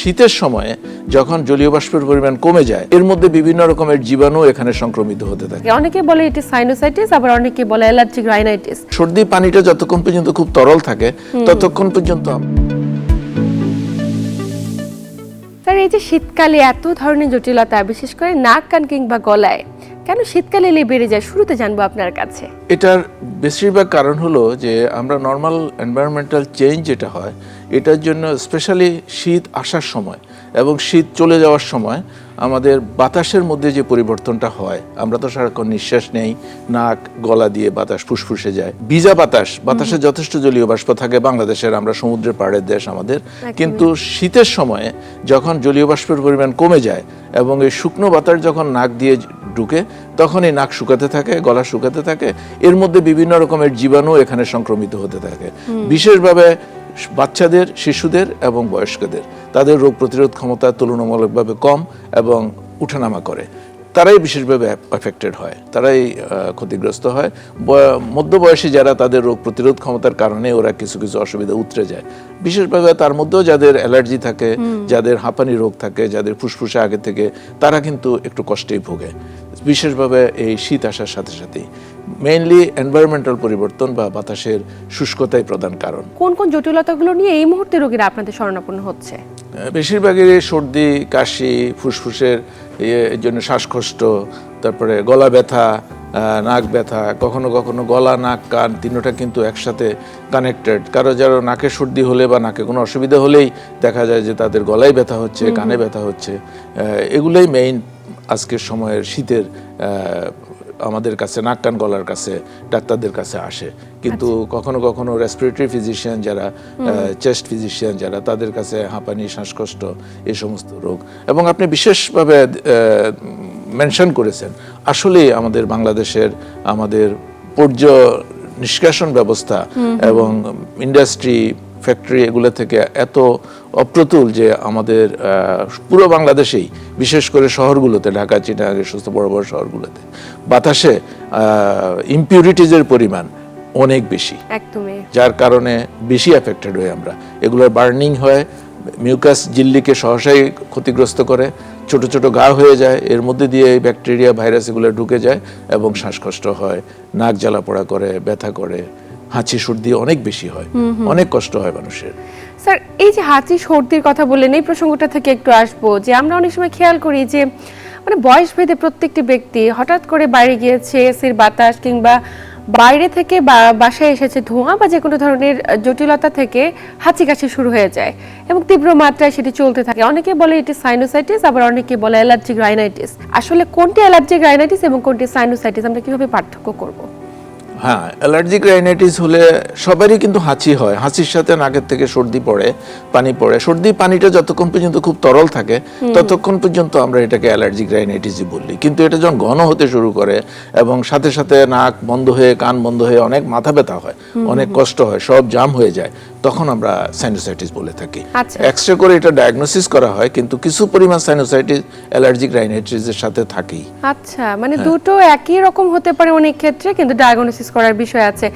শীতের সময়ে যখন জলীয় বাষ্পের পরিমাণ কমে যায় এর মধ্যে বিভিন্ন রকমের জীবাণু এখানে সংক্রমিত হতে থাকে। অনেকে বলে এটি সাইনোসাইটিস, আবার অনেকে বলে অ্যালার্জিক রাইনাইটিস। সর্দি পানিটা যতক্ষণ পর্যন্ত খুব তরল থাকে ততক্ষণ পর্যন্ত। স্যার, এই যে শীতকালে এত ধরনের জটিলতা, বিশেষ করে নাক, কান কিংবা গলায়, কেন শীতকালে এলে বেড়ে যায়? শুরুতে জানবো আপনার কাছে। এটার বেশিরভাগ কারণ হলো যে আমরা নর্মাল এনভায়রনমেন্টাল চেঞ্জ যেটা হয় এটার জন্য স্পেশালি শীত আসার সময় এবং শীত চলে যাওয়ার সময় আমাদের বাতাসের মধ্যে যে পরিবর্তনটা হয়, আমরা তো সারাক্ষণ নিঃশ্বাস নেই, নাক গলা দিয়ে বাতাস ফুসফুসে যায়, ভিজা বাতাসে যথেষ্ট জলীয় বাষ্প থাকে বাংলাদেশের, আমরা সমুদ্রের পাড়ের দেশ আমাদের, কিন্তু শীতের সময়ে যখন জলীয় বাষ্পের পরিমাণ কমে যায় এবং এই শুকনো বাতাস যখন নাক দিয়ে ঢুকে তখন এই নাক শুকাতে থাকে, গলা শুকাতে থাকে, এর মধ্যে বিভিন্ন রকমের জীবাণু এখানে সংক্রমিত হতে থাকে। বিশেষভাবে বাচ্চাদের, শিশুদের এবং বয়স্কদের, তাদের রোগ প্রতিরোধ ক্ষমতা তুলনামূলকভাবে কম এবং উঠানামা করে, তারাই বিশেষভাবে এফেক্টেড হয়, তারাই ক্ষতিগ্রস্ত হয়। মধ্যবয়সী যারা, তাদের রোগ প্রতিরোধ ক্ষমতার কারণে ওরা কিছু কিছু অসুবিধা উতরে যায়। বিশেষভাবে তার মধ্যেও যাদের অ্যালার্জি থাকে, যাদের হাঁপানি রোগ থাকে, যাদের ফুসফুসে আগে থেকে, তারা কিন্তু একটু কষ্টেই ভোগে, বিশেষভাবে এই শীত আসার সাথে সাথেই। মেইনলি এনভায়রনমেন্টাল পরিবর্তন বা বাতাসের শুষ্কতাই প্রধান কারণ। কোন কোন জটিলতাগুলো নিয়ে এই মুহূর্তে রোগীরা আপনাদের শরণাপন্ন হচ্ছে? বেশিরভাগই সর্দি, কাশি, ফুসফুসের জন্য শ্বাসকষ্ট, তারপরে গলা ব্যথা, নাক ব্যথা, কখনো কখনো গলা, নাক, কান তিনটা কিন্তু একসাথে কানেক্টেড। যারা নাকে সর্দি হলে বা নাকে কোনো অসুবিধা হলেই দেখা যায় যে তাদের গলায় ব্যথা হচ্ছে, কানে ব্যথা হচ্ছে। এগুলোই মেইন আজকের সময়ের শীতের আমাদের কাছে, নাক কান গলার কাছে ডাক্তারদের কাছে আসে। কিন্তু কখনো কখনো রেসপিরেটরি ফিজিশিয়ান যারা, চেস্ট ফিজিশিয়ান যারা, তাদের কাছে হাঁপানি, শ্বাসকষ্ট, এই সমস্ত রোগ। এবং আপনি বিশেষভাবে মেনশন করেছেন, আসলেই আমাদের বাংলাদেশের আমাদের বর্জ্য নিষ্কাশন ব্যবস্থা এবং ইন্ডাস্ট্রি, ফ্যাক্টরি, এগুলো থেকে এত অপ্রতুল যে আমাদের পুরো বাংলাদেশেই, বিশেষ করে শহরগুলোতে, ঢাকা, চিটাগাং, সমস্ত বড় বড় শহরগুলোতে বাতাসে ইমপিউরিটিজের পরিমাণ অনেক বেশি, একদমই, যার কারণে বেশি এফেক্টেড হই আমরা। এগুলোর বার্নিং হয়, মিউকাস ঝিল্লিকে সহসাই ক্ষতিগ্রস্ত করে, ছোট ছোট ঘা হয়ে যায়, এর মধ্যে দিয়ে ব্যাকটেরিয়া, ভাইরাস এগুলো ঢুকে যায় এবং শ্বাসকষ্ট হয়, নাক জ্বালা পোড়া করে, ব্যথা করে, হাঁচি সর্দি অনেক বেশি হয়, অনেক কষ্ট হয় মানুষের। স্যার, এই যে হাঁচি সর্দির কথা বললেন, এই প্রসঙ্গটা থেকে একটু আসবো যে আমরা অনেক সময় খেয়াল করি যে মানে বয়স ভেদে প্রত্যেকটি ব্যক্তি হঠাৎ করে বাইরে গিয়েছে, এসির বাতাস কিংবা বাইরে থেকে বাসায় এসেছে ধোঁয়া বা যে কোনো ধরনের জটিলতা থেকে হাঁচি কাশি শুরু হয়ে যায় এবং তীব্র মাত্রায় সেটি চলতে থাকে। অনেকে বলে এটি সাইনোসাইটিস, আবার অনেকে বলে অ্যালার্জিক রাইনাইটিস। আসলে কোনটি অ্যালার্জিক রাইনাইটিস এবং কোনটি সাইনোসাইটিস, আমরা কিভাবে পার্থক্য করব? হ্যাঁ, অ্যালার্জিক রাইনাইটিস হলে সবারই কিন্তু হাঁচি হয়, হাঁচির সাথে নাকের থেকে সর্দি পড়ে, পানি পড়ে। সর্দি পানিটা যতক্ষণ পর্যন্ত খুব তরল থাকে ততক্ষণ পর্যন্ত আমরা এটাকে অ্যালার্জিক রাইনাইটিসই বলি। কিন্তু এটা যখন ঘন হতে শুরু করে এবং সাথে সাথে নাক বন্ধ হয়ে, কান বন্ধ হয়ে অনেক মাথা ব্যথা হয়, অনেক কষ্ট হয়, সব জাম হয়ে যায়, তখন আমরা সাইনোসাইটিস বলে থাকি। এক্সরে করে এটা ডায়াগনোসিস করা হয়, কিন্তু কিছু পরিমাণ সাইনোসাইটিস অ্যালার্জিক রাইনাইটিসের সাথে থাকেই। আচ্ছা, মানে দুটো একই রকম হতে পারে অনেক ক্ষেত্রে, কিন্তু ডায়াগনোসিস করার বিষয় আছে।